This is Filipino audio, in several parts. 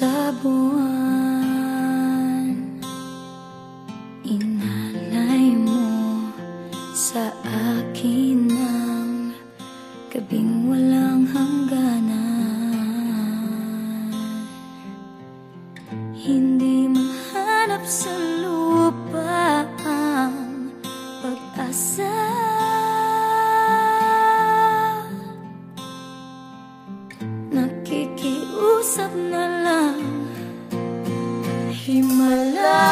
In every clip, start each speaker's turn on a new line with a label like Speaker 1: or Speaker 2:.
Speaker 1: sa buwan. Inalay mo sa akin ang gabing walang hangganan. Hindi mahanap sa lupa ang pag-asa. Nakikiusap na lang, himala,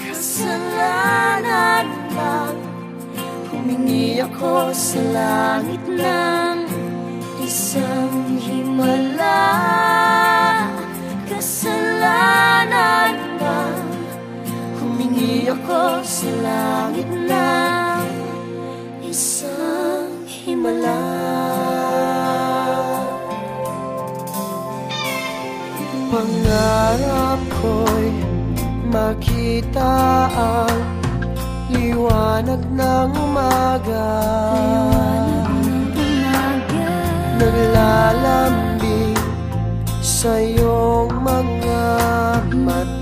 Speaker 1: kasalanan bang humingi ako sa langit ng isang himala? Kasalanan bang humingi ako sa langit ng isang himala?
Speaker 2: Pangarap ko'y makita ang liwanag ng umaga, naglalambing sa iyong mga mata.